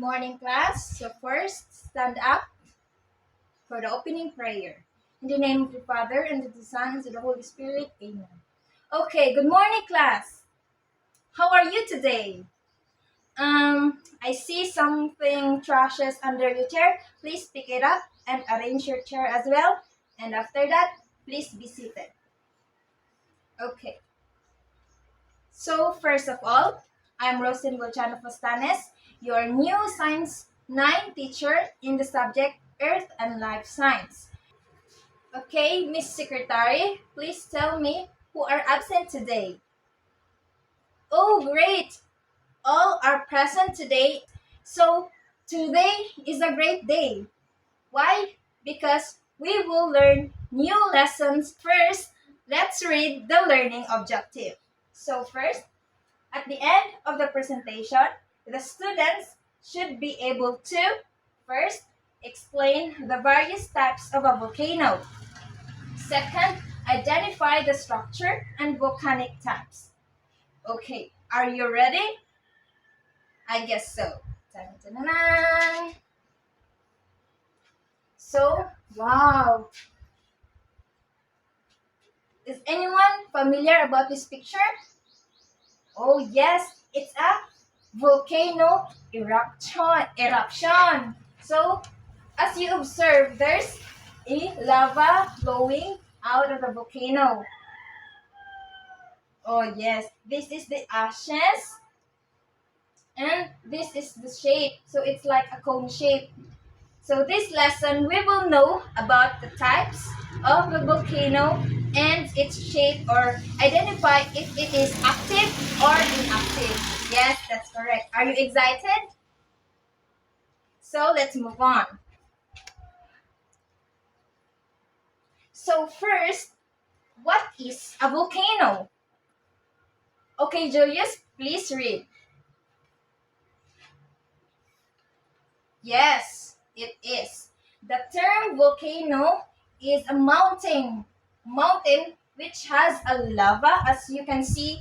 morning, class. So first, stand up for the opening prayer. In the name of the Father, and of the Son, and of the Holy Spirit. Amen. Okay, good morning, class. How are you today? I see something trashes under your chair. Please pick it up and arrange your chair as well. And after that, please be seated. Okay. So first of all, I'm Rosin Golchano Fostanes, your new Science 9 teacher in the subject Earth and Life Science. Okay, Miss Secretary, please tell me who are absent today. Oh, great! All are present today. So today is a great day. Why? Because we will learn new lessons. First, let's read the learning objective. So first, at the end of the presentation, the students should be able to first explain the various types of a volcano. Second, identify the structure and volcanic types. Okay, are you ready? I guess so. Dun-dun-dun-dun. So, wow. Is anyone familiar about this picture? Oh yes, it's a volcano eruption. So, as you observe, there's a lava flowing out of the volcano. Oh yes, this is the ashes and this is the shape. So it's like a cone shape. So this lesson we will know about the types of the volcano and its shape, or identify if it is active or inactive. Yes, that's correct. Are you excited? So let's move on. So first, what is a volcano? Okay, Julius, please read. Yes, it is. The term volcano is a mountain which has a lava, as you can see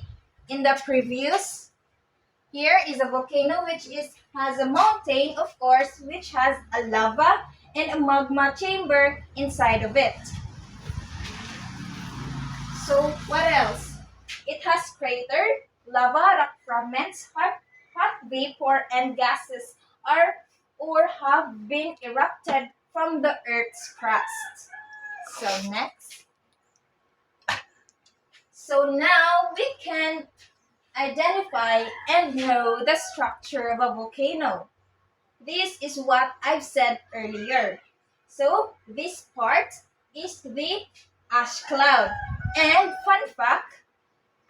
in the previous. Here is a volcano which has a mountain, of course, which has a lava and a magma chamber inside of it. So what else? It has crater, lava, rock fragments, hot vapor, and gases are or have been erupted from the Earth's crust. So next. So now we can identify and know the structure of a volcano. This is what I've said earlier. So this part is the ash cloud. And fun fact,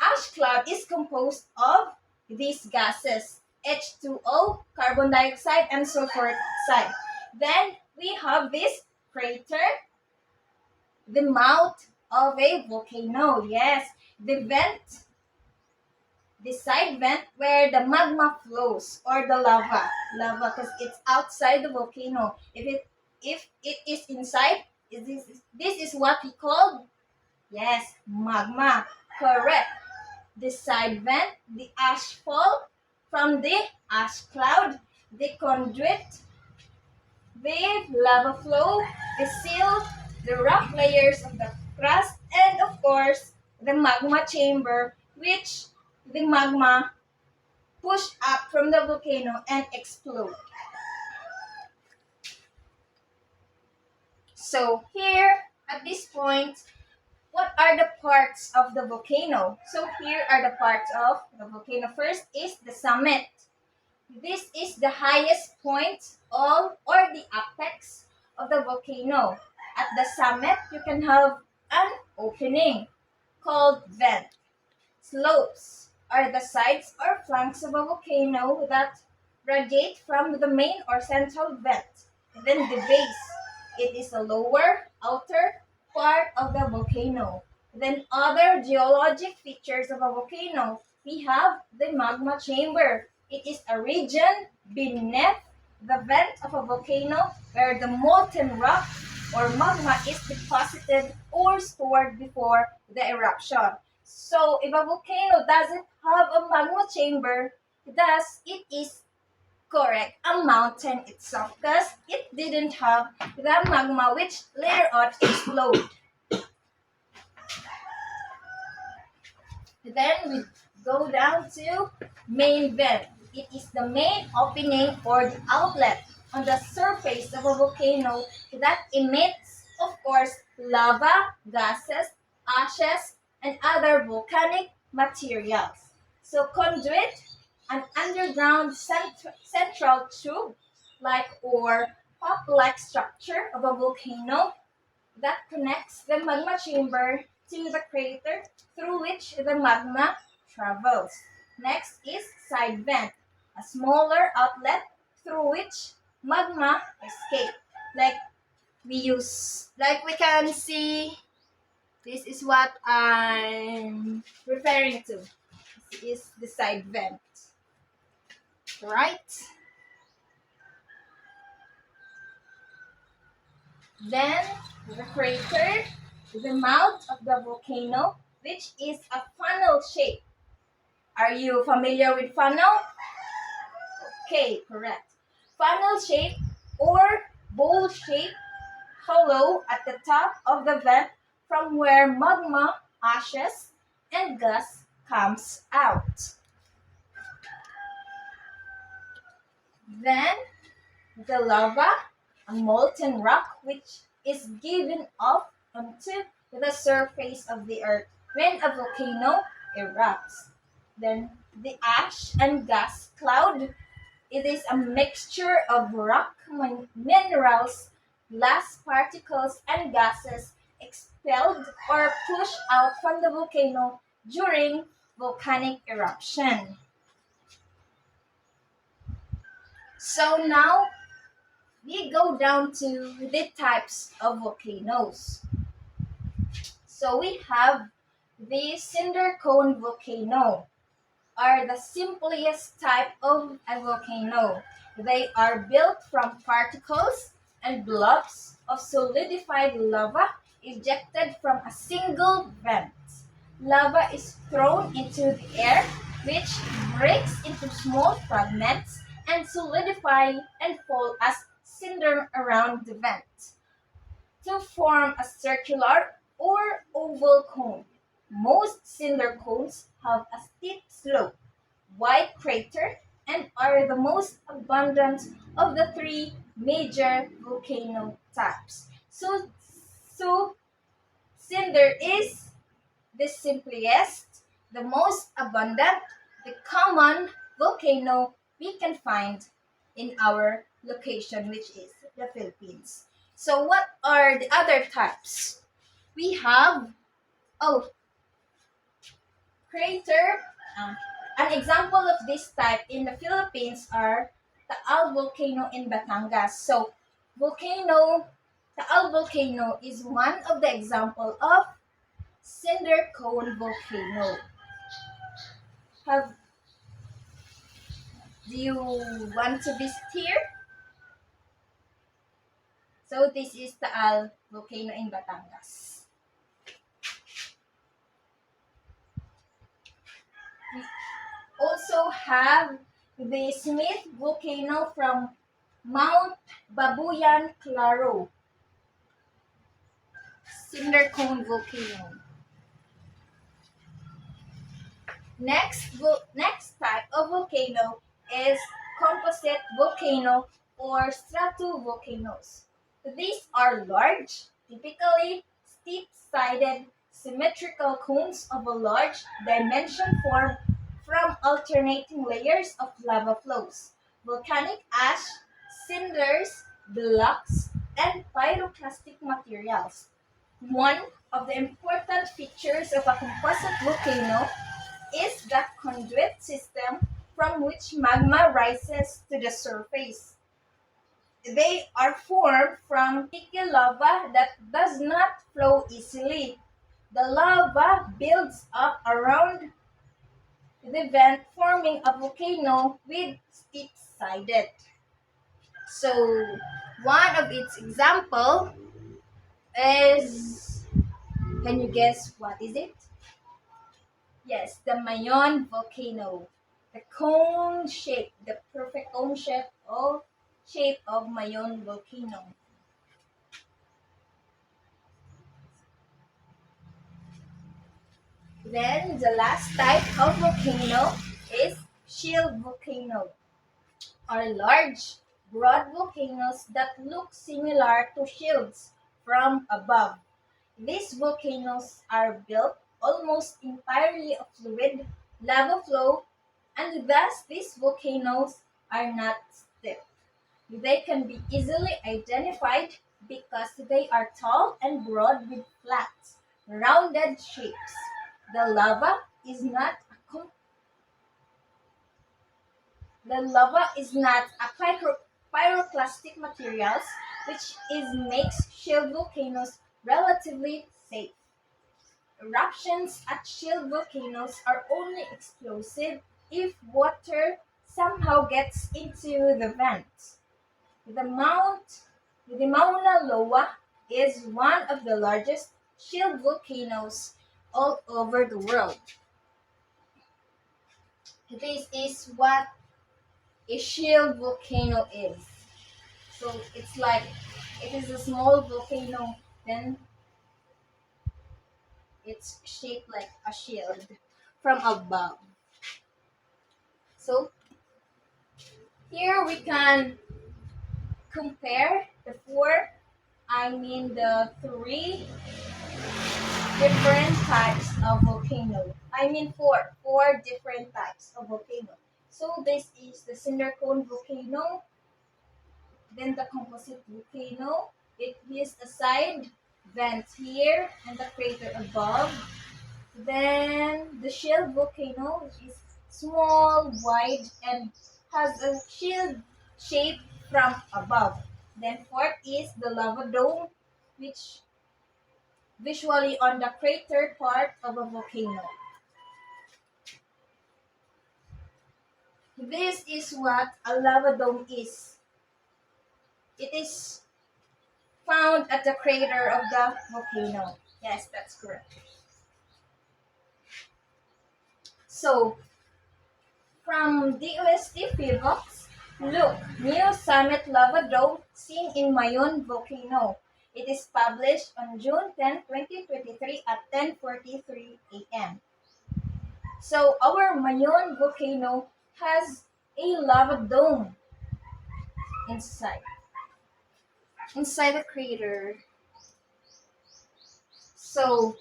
ash cloud is composed of these gases, H2O, carbon dioxide, and sulfur oxide. Then we have this crater, the mouth of a volcano. Yes, the vent, the side vent where the magma flows, or the lava because it's outside the volcano. If it is inside, this is what we call, yes, magma. Correct. The side vent, the ash fall from the ash cloud, the conduit, the lava flow, the silt, the rock layers of the crust, and of course, the magma chamber, which the magma push up from the volcano and explode. So here, at this point, what are the parts of the volcano? So here are the parts of the volcano. First is the summit. This is the highest point of, or the apex of the volcano. At the summit, you can have an opening called vent. Slopes are the sides or flanks of a volcano that radiate from the main or central vent. And then the base, it is the lower outer part of the volcano. Then other geologic features of a volcano, we have the magma chamber. It is a region beneath the vent of a volcano where the molten rock or magma is deposited or stored before the eruption. So if a volcano doesn't have a magma chamber, thus it is Correct, a mountain itself, because it didn't have the magma which later on explode. Then we go down to main vent. It is the main opening or the outlet on the surface of a volcano that emits, of course, lava, gases, ashes, and other volcanic materials. So conduit, an underground central tube like or pop-like structure of a volcano that connects the magma chamber to the crater through which the magma travels. Next is side vent, a smaller outlet through which magma escapes. Like we can see, this is what I'm referring to. This is the side vent, right? Then the crater, the mouth of the volcano, which is a funnel shape. Are you familiar with funnel? Okay, correct. Funnel shape or bowl shape, hollow at the top of the vent from where magma, ashes, and gas comes out. Then the lava, a molten rock which is given off onto the surface of the earth when a volcano erupts. Then the ash and gas cloud, it is a mixture of rock minerals, glass particles, and gases expelled or pushed out from the volcano during volcanic eruption. So now we go down to the types of volcanoes. So we have the cinder cone volcano, are the simplest type of a volcano. They are built from particles and blobs of solidified lava ejected from a single vent. Lava is thrown into the air, which breaks into small fragments and solidify and fall as cinder around the vent to form a circular or oval cone. Most cinder cones have a steep slope, wide crater, and are the most abundant of the three major volcano types. So cinder is the simplest, the most abundant, the common volcano we can find in our location, which is the Philippines. So what are the other types? We have, oh, crater. An example of this type in the Philippines are Taal volcano in Batangas. So Taal volcano is one of the example of cinder cone volcano. Do you want to visit here? So this is Taal volcano in Batangas. We also have the Smith volcano from Mount Babuyan, Claro. Cinder cone volcano. Next type of volcano is composite volcano or stratovolcanoes. These are large, typically steep-sided, symmetrical cones of a large dimension formed from alternating layers of lava flows, volcanic ash, cinders, blocks, and pyroclastic materials. One of the important features of a composite volcano is the conduit system from which magma rises to the surface. They are formed from sticky lava that does not flow easily. The lava builds up around the vent, forming a volcano with steep-sided. So, one of its example is, can you guess what is it? Yes, the Mayon volcano. The the cone shape, the perfect cone shape of Mayon volcano. Then the last type of volcano is shield volcano, or large, broad volcanoes that look similar to shields from above. These volcanoes are built almost entirely of fluid lava flow, and thus these volcanoes are not stiff. They can be easily identified because they are tall and broad with flat, rounded shapes. The lava is not a com- the lava is not a pyroclastic materials, which is makes shield volcanoes relatively safe. Eruptions at shield volcanoes are only explosive if water somehow gets into the vent. The Mount the Mauna Loa is one of the largest shield volcanoes all over the world. This is what a shield volcano is. So it's like it is a small volcano, then it's shaped like a shield from above. So here we can compare the three different types of volcano. Four different types of volcano. So this is the cinder cone volcano, then the composite volcano. It is a side vent here and the crater above. Then the shield volcano, which is small, wide, and has a shield shape from above. Then fourth is the lava dome, which visually on the crater part of a volcano. This is what a lava dome is. It is found at the crater of the volcano. Yes, that's correct. So, from DOST Physics, look, new summit lava dome seen in Mayon volcano. It is published on June 10, 2023 at 10:43 a.m. So our Mayon volcano has a lava dome inside, inside the crater. So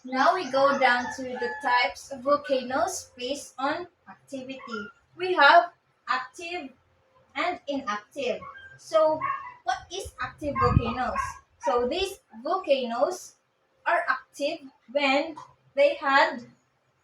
now we go down to the types of volcanoes based on activity. We have active and inactive. So what is active volcanoes? So these volcanoes are active when they had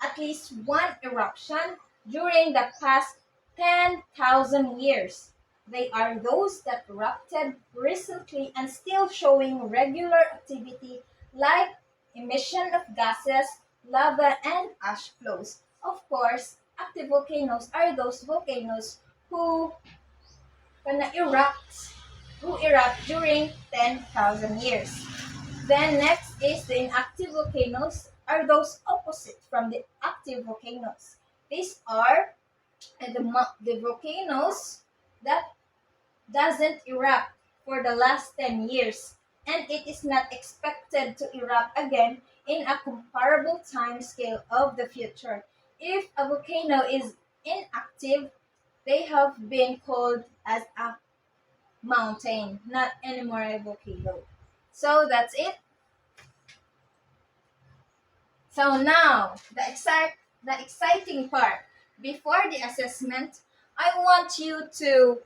at least one eruption during the past 10,000 years. They are those that erupted recently and still showing regular activity like emission of gases, lava, and ash flows. Of course, active volcanoes are those volcanoes who gonna erupt during 10,000 years. Then next is the inactive volcanoes are those opposite from the active volcanoes. These are the volcanoes that doesn't erupt for the last 10 years and it is not expected to erupt again in a comparable time scale of the future. If a volcano is inactive, they have been called as a mountain, not anymore a volcano. So that's it. So now, the exciting part. Before the assessment, I want you to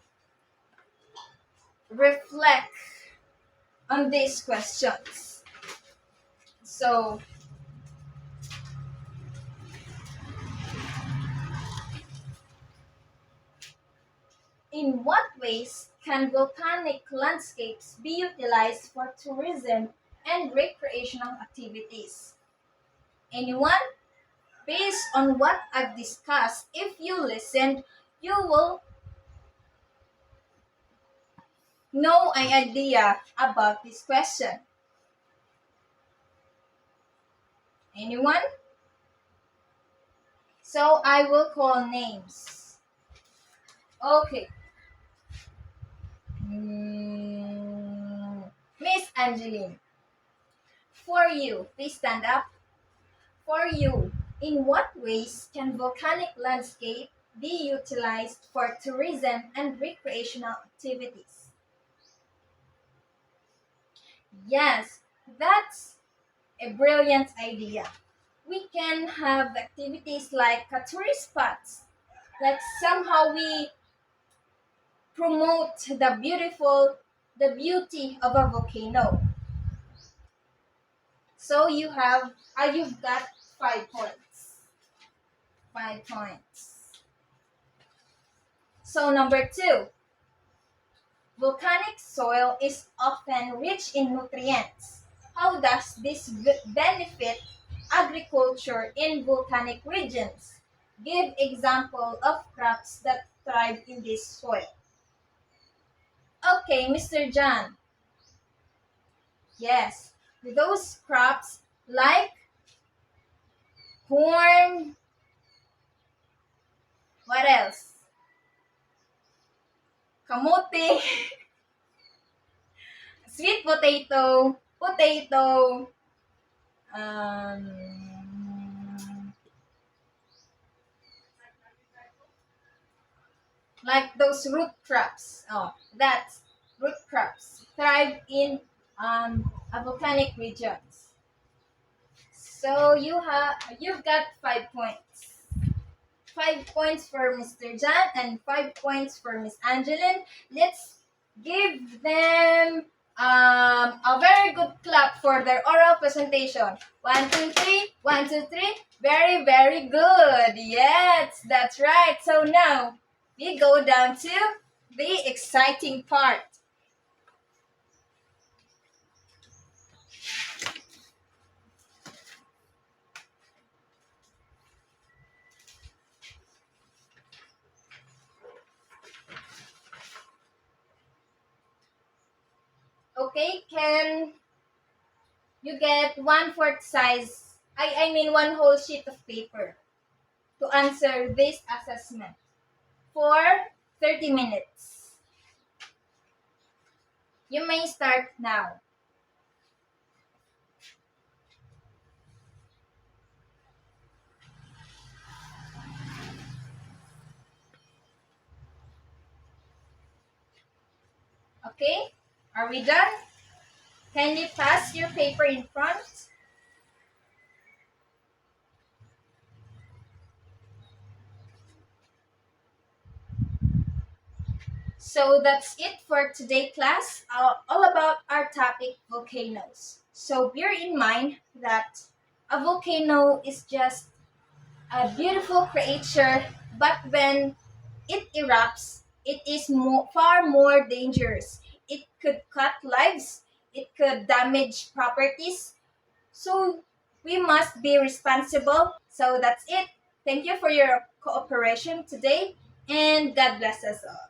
reflect on these questions. So, in what ways can volcanic landscapes be utilized for tourism and recreational activities? Anyone? Based on what I've discussed, if you listened, you will know an idea about this question. Anyone? So I will call names. Okay. Miss Angeline. For you, please stand up. For you, in what ways can volcanic landscape be utilized for tourism and recreational activities? Yes, that's a brilliant idea. We can have activities like tourist spots, like somehow we promote the beauty of a volcano. So you've got 5 points. 5 points. So number 2, volcanic soil is often rich in nutrients. How does this benefit agriculture in volcanic regions? Give example of crops that thrive in this soil. Okay, Mr. John. Yes, those crops like corn, what else? Kamote, sweet potato, um, like those root crops. Oh, that's root crops thrive in volcanic regions. So you've got 5 points. 5 points for Mr. John and 5 points for Miss Angeline. Let's give them a very good clap for their oral presentation. 1, 2, 3. 1, 2, 3. Very, very good. Yes, that's right. So now we go down to the exciting part. Okay, can you get 1/4 size, I mean 1 whole sheet of paper to answer this assessment for 30 minutes. You may start now. Okay, are we done? Kindly pass your paper in front. So that's it for today, class, all about our topic, volcanoes. So bear in mind that a volcano is just a beautiful creature, but when it erupts, it is far more dangerous. It could cut lives, it could damage properties. So we must be responsible. So that's it. Thank you for your cooperation today, and God bless us all.